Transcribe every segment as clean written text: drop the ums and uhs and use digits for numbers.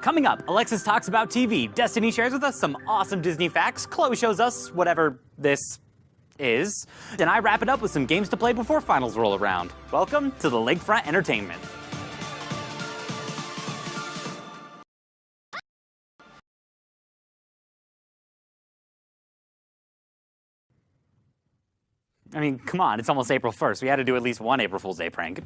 Coming up, Alexis talks about TV, Destiny shares with us some awesome Disney facts, Chloe shows us whatever this is, and I wrap it up with some games to play before finals roll around. Welcome to the Lakefront Entertainment. I mean, come on, it's almost April 1st. We had to do at least one April Fool's Day prank.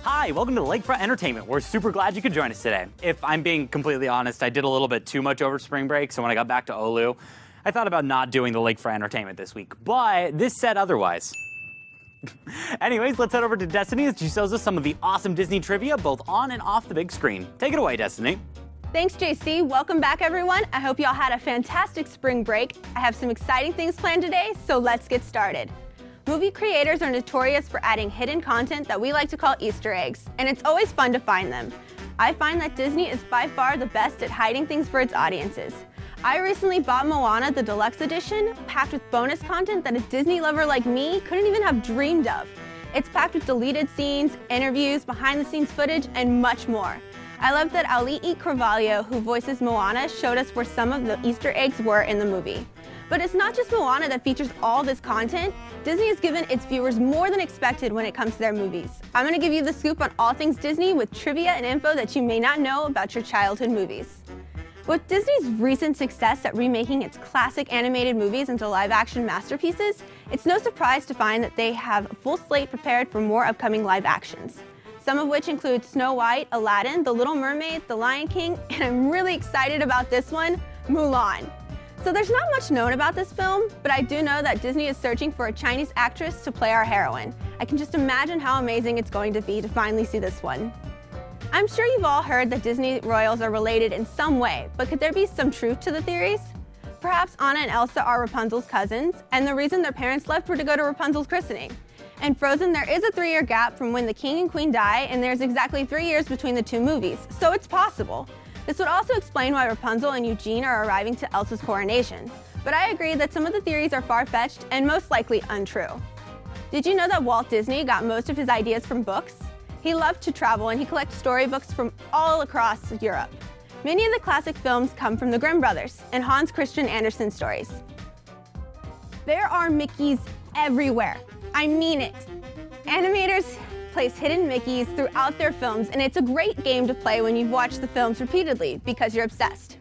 Hi, welcome to Lakefront Entertainment. We're super glad you could join us today. If I'm being completely honest, I did a little bit too much over spring break, so when I got back to OLLU, I thought about not doing the Lakefront Entertainment this week, but this said otherwise. Anyways, let's head over to Destiny as she shows us some of the awesome Disney trivia, both on and off the big screen. Take it away, Destiny. Thanks, JC. Welcome back, everyone. I hope y'all had a fantastic spring break. I have some exciting things planned today, so let's get started. Movie creators are notorious for adding hidden content that we like to call Easter eggs, and it's always fun to find them. I find that Disney is by far the best at hiding things for its audiences. I recently bought Moana, the deluxe edition, packed with bonus content that a Disney lover like me couldn't even have dreamed of. It's packed with deleted scenes, interviews, behind-the-scenes footage, and much more. I love that Ali'i Carvalho, who voices Moana, showed us where some of the Easter eggs were in the movie. But it's not just Moana that features all this content. Disney has given its viewers more than expected when it comes to their movies. I'm going to give you the scoop on all things Disney with trivia and info that you may not know about your childhood movies. With Disney's recent success at remaking its classic animated movies into live-action masterpieces, it's no surprise to find that they have a full slate prepared for more upcoming live actions. Some of which include Snow White, Aladdin, The Little Mermaid, The Lion King, and I'm really excited about this one, Mulan. So there's not much known about this film, but I do know that Disney is searching for a Chinese actress to play our heroine. I can just imagine how amazing it's going to be to finally see this one. I'm sure you've all heard that Disney royals are related in some way, but could there be some truth to the theories? Perhaps Anna and Elsa are Rapunzel's cousins, and the reason their parents left were to go to Rapunzel's christening. In Frozen, there is a 3-year gap from when the king and queen die, and there's exactly 3 years between the two movies, so it's possible. This would also explain why Rapunzel and Eugene are arriving to Elsa's coronation. But I agree that some of the theories are far-fetched and most likely untrue. Did you know that Walt Disney got most of his ideas from books? He loved to travel and he collected storybooks from all across Europe. Many of the classic films come from the Grimm brothers and Hans Christian Andersen stories. There are Mickeys everywhere. I mean it. Animators place hidden Mickeys throughout their films, and it's a great game to play when you've watched the films repeatedly because you're obsessed.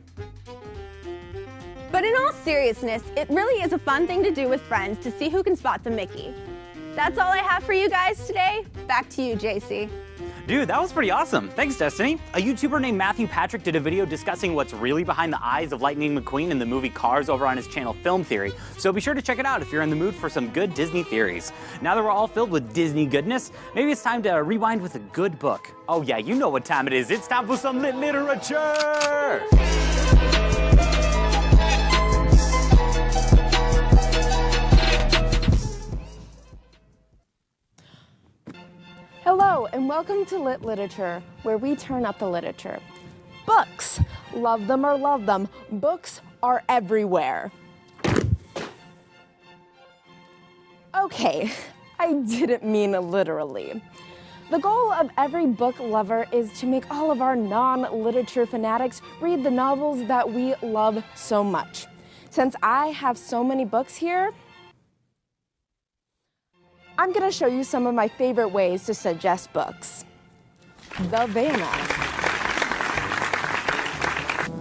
But in all seriousness, it really is a fun thing to do with friends to see who can spot the Mickey. That's all I have for you guys today. Back to you, JC. Dude, that was pretty awesome. Thanks, Destiny. A YouTuber named Matthew Patrick did a video discussing what's really behind the eyes of Lightning McQueen in the movie Cars over on his channel Film Theory, so be sure to check it out if you're in the mood for some good Disney theories. Now that we're all filled with Disney goodness, maybe it's time to rewind with a good book. Oh yeah, you know what time it is. It's time for some lit literature! Hello, and welcome to Lit Literature, where we turn up the literature. Books! Love them or love them, books are everywhere. Okay, I didn't mean literally. The goal of every book lover is to make all of our non-literature fanatics read the novels that we love so much. Since I have so many books here, I'm going to show you some of my favorite ways to suggest books. The Vanna.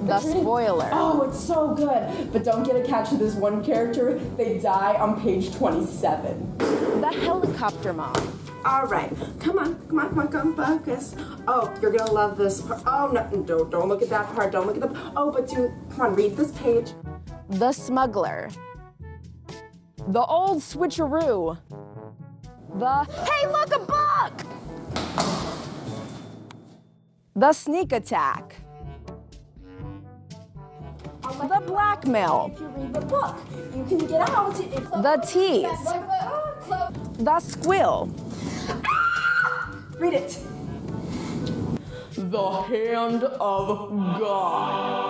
The Spoiler. Oh, it's so good. But don't get attached to this one character. They die on page 27. The Hellicopter Mom. All right. Come on, focus. Oh, you're going to love this part. Oh, no, don't look at that part. Don't look at the... Oh, but come on, read this page. The Smuggler. The Old Switch-A-Roo. Hey, look, a book! The Sneak Attack. The Blackmail. If you read the book, you can get out. The Tease. The Squeal. Read it. The Hand of God.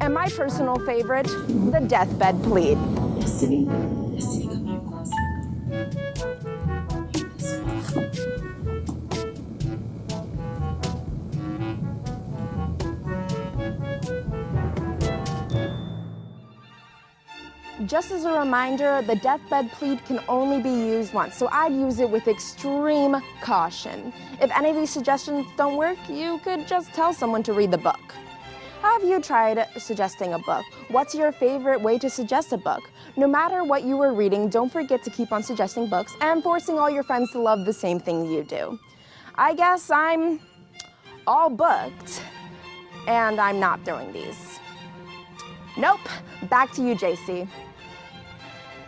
And my personal favorite, the Death Bed Plea. Yes, City. Yes, City, come here closer. Just as a reminder, the deathbed plead can only be used once, so I'd use it with extreme caution. If any of these suggestions don't work, you could just tell someone to read the book. Have you tried suggesting a book? What's your favorite way to suggest a book? No matter what you were reading, don't forget to keep on suggesting books and forcing all your friends to love the same thing you do. I guess I'm all booked, and I'm not throwing these. Nope, back to you, JC.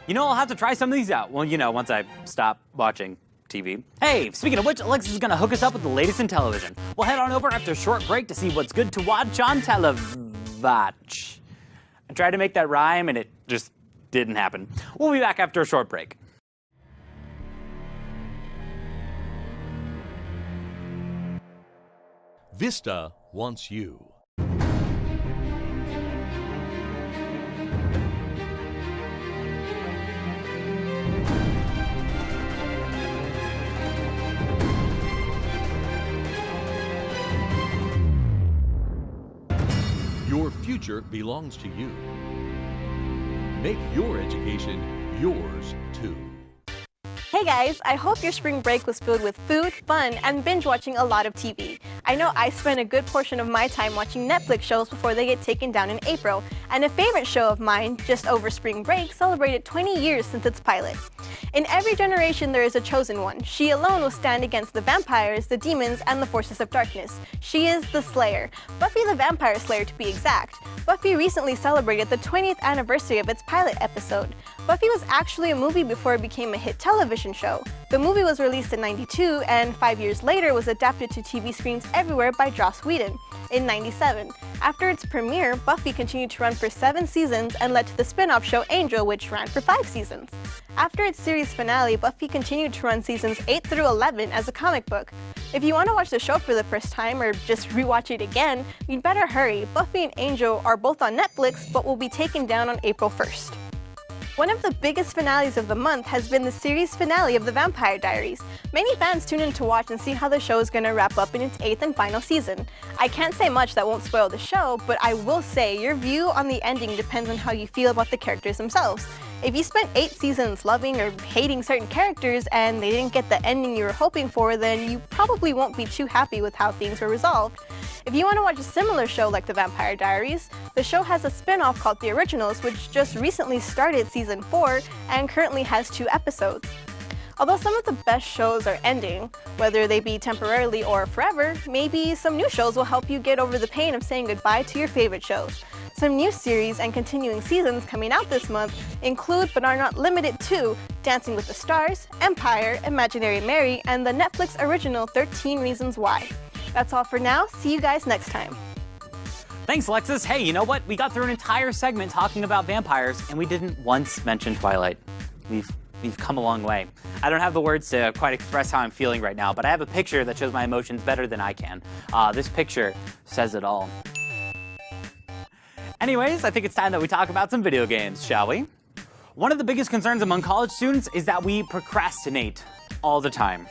You know, I'll have to try some of these out. Well, you know, once I stop watching TV. Hey, speaking of which, Alexis is gonna hook us up with the latest in television. We'll head on over after a short break to see what's good to watch on televatch. I tried to make that rhyme and it just didn't happen. We'll be back after a short break. Vista wants you. Your future belongs to you. Make your education yours, too. Hey guys, I hope your spring break was filled with food, fun, and binge watching a lot of TV. I know I spent a good portion of my time watching Netflix shows before they get taken down in April, and a favorite show of mine, just over spring break, celebrated 20 years since its pilot. In every generation there is a chosen one. She alone will stand against the vampires, the demons, and the forces of darkness. She is the Slayer, Buffy the Vampire Slayer to be exact. Buffy recently celebrated the 20th anniversary of its pilot episode. Buffy was actually a movie before it became a hit television show. The movie was released in '92 and 5 years later was adapted to TV screens everywhere by Joss Whedon in '97. After its premiere, Buffy continued to run for 7 seasons and led to the spin-off show Angel, which ran for 5 seasons. After its series finale, Buffy continued to run seasons 8 through 11 as a comic book. If you want to watch the show for the first time or just rewatch it again, you'd better hurry. Buffy and Angel are both on Netflix, but will be taken down on April 1st. One of the biggest finales of the month has been the series finale of The Vampire Diaries. Many fans tune in to watch and see how the show is going to wrap up in its 8th and final season. I can't say much that won't spoil the show, but I will say your view on the ending depends on how you feel about the characters themselves. If you spent 8 seasons loving or hating certain characters and they didn't get the ending you were hoping for, then you probably won't be too happy with how things were resolved. If you want to watch a similar show like The Vampire Diaries, the show has a spin-off called The Originals, which just recently started season 4 and currently has 2 episodes. Although some of the best shows are ending, whether they be temporarily or forever, maybe some new shows will help you get over the pain of saying goodbye to your favorite shows. Some new series and continuing seasons coming out this month include, but are not limited to, Dancing with the Stars, Empire, Imaginary Mary, and the Netflix original 13 Reasons Why. That's all for now. See you guys next time. Thanks, Alexis. Hey, you know what? We got through an entire segment talking about vampires, and we didn't once mention Twilight. We've come a long way. I don't have the words to quite express how I'm feeling right now, but I have a picture that shows my emotions better than I can. This picture says it all. Anyways, I think it's time that we talk about some video games, shall we? One of the biggest concerns among college students is that we procrastinate all the time.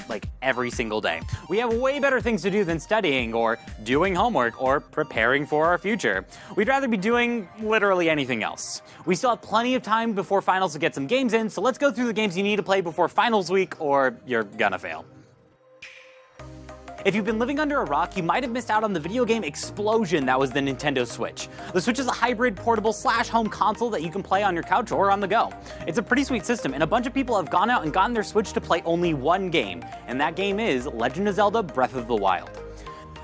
Like every single day. We have way better things to do than studying or doing homework or preparing for our future. We'd rather be doing literally anything else. We still have plenty of time before finals to get some games in, so let's go through the games you need to play before finals week or you're gonna fail. If you've been living under a rock, you might have missed out on the video game explosion that was the Nintendo Switch. The Switch is a hybrid portable / home console that you can play on your couch or on the go. It's a pretty sweet system, and a bunch of people have gone out and gotten their Switch to play only one game, and that game is Legend of Zelda Breath of the Wild.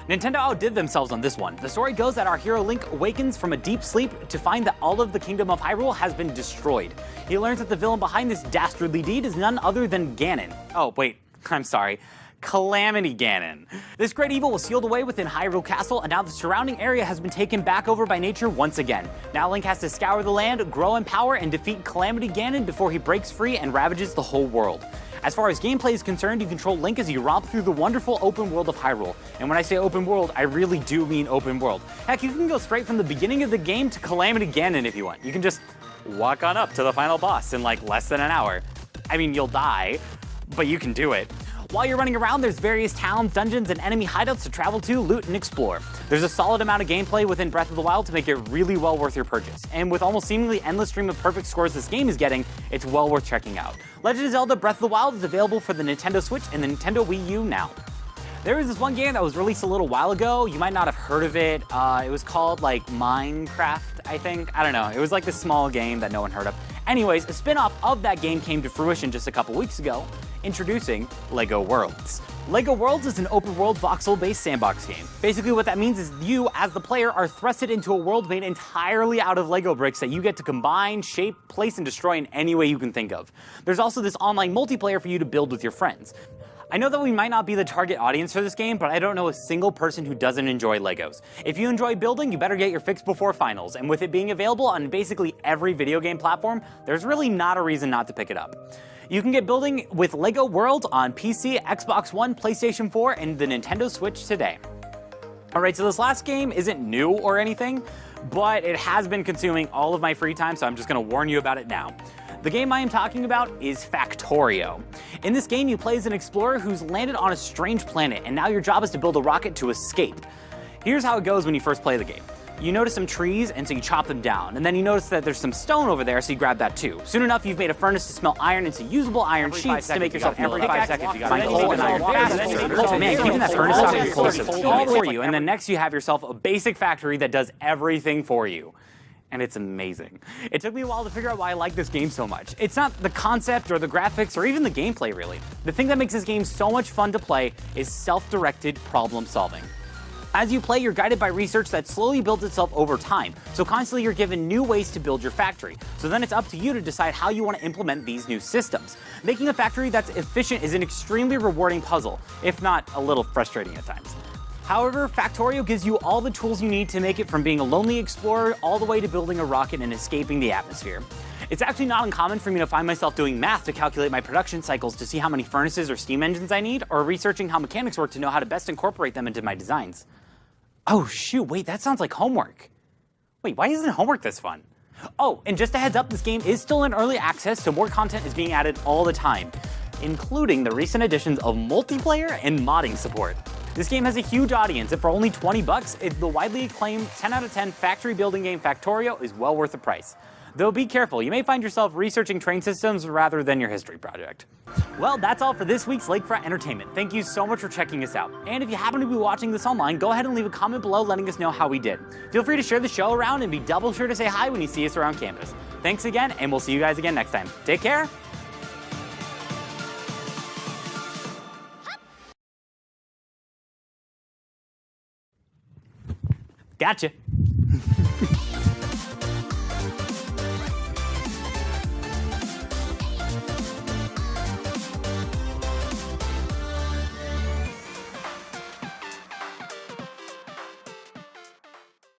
Nintendo outdid themselves on this one. The story goes that our hero Link awakens from a deep sleep to find that all of the Kingdom of Hyrule has been destroyed. He learns that the villain behind this dastardly deed is none other than Ganon. Oh, wait, I'm sorry. Calamity Ganon. This great evil was sealed away within Hyrule Castle, and now the surrounding area has been taken back over by nature once again. Now Link has to scour the land, grow in power, and defeat Calamity Ganon before he breaks free and ravages the whole world. As far as gameplay is concerned, you control Link as you romp through the wonderful open world of Hyrule. And when I say open world, I really do mean open world. Heck, you can go straight from the beginning of the game to Calamity Ganon if you want. You can just walk on up to the final boss in like less than an hour. I mean, you'll die, but you can do it. While you're running around, there's various towns, dungeons, and enemy hideouts to travel to, loot, and explore. There's a solid amount of gameplay within Breath of the Wild to make it really well worth your purchase. And with almost seemingly endless stream of perfect scores this game is getting, it's well worth checking out. Legend of Zelda Breath of the Wild is available for the Nintendo Switch and the Nintendo Wii U now. There was this one game that was released a little while ago. You might not have heard of it. It was called like Minecraft, I think. I don't know. It was like this small game that no one heard of. Anyways, a spin-off of that game came to fruition just a couple weeks ago. Introducing LEGO Worlds. LEGO Worlds is an open-world voxel-based sandbox game. Basically what that means is you, as the player, are thrusted into a world made entirely out of LEGO bricks that you get to combine, shape, place, and destroy in any way you can think of. There's also this online multiplayer for you to build with your friends. I know that we might not be the target audience for this game, but I don't know a single person who doesn't enjoy Legos. If you enjoy building, you better get your fix before finals, and with it being available on basically every video game platform, there's really not a reason not to pick it up. You can get building with LEGO World on PC, Xbox One, PlayStation 4, and the Nintendo Switch today. Alright, so this last game isn't new or anything, but it has been consuming all of my free time, so I'm just going to warn you about it now. The game I am talking about is Factorio. In this game, you play as an explorer who's landed on a strange planet, and now your job is to build a rocket to escape. Here's how it goes when you first play the game. You notice some trees, and so you chop them down, and then you notice that there's some stone over there, so you grab that too. Soon enough, you've made a furnace to smelt iron into usable iron sheets to make yourself every 5 seconds. You find coal and iron fast. Man, keeping that furnace up is explosive. All for you, and then next you have yourself a basic factory that does everything for you. And it's amazing. It took me a while to figure out why I like this game so much. It's not the concept or the graphics or even the gameplay, really. The thing that makes this game so much fun to play is self-directed problem solving. As you play, you're guided by research that slowly builds itself over time, so constantly you're given new ways to build your factory. So then it's up to you to decide how you want to implement these new systems. Making a factory that's efficient is an extremely rewarding puzzle, if not a little frustrating at times. However, Factorio gives you all the tools you need to make it from being a lonely explorer all the way to building a rocket and escaping the atmosphere. It's actually not uncommon for me to find myself doing math to calculate my production cycles to see how many furnaces or steam engines I need, or researching how mechanics work to know how to best incorporate them into my designs. Oh shoot, wait, that sounds like homework. Wait, why isn't homework this fun? Oh, and just a heads up, this game is still in early access, so more content is being added all the time, including the recent additions of multiplayer and modding support. This game has a huge audience, and for only $20, the widely acclaimed 10 out of 10 factory building game Factorio is well worth the price. Though be careful, you may find yourself researching train systems rather than your history project. Well, that's all for this week's Lakefront Entertainment. Thank you so much for checking us out. And if you happen to be watching this online, go ahead and leave a comment below letting us know how we did. Feel free to share the show around and be double sure to say hi when you see us around campus. Thanks again, and we'll see you guys again next time. Take care! Gotcha.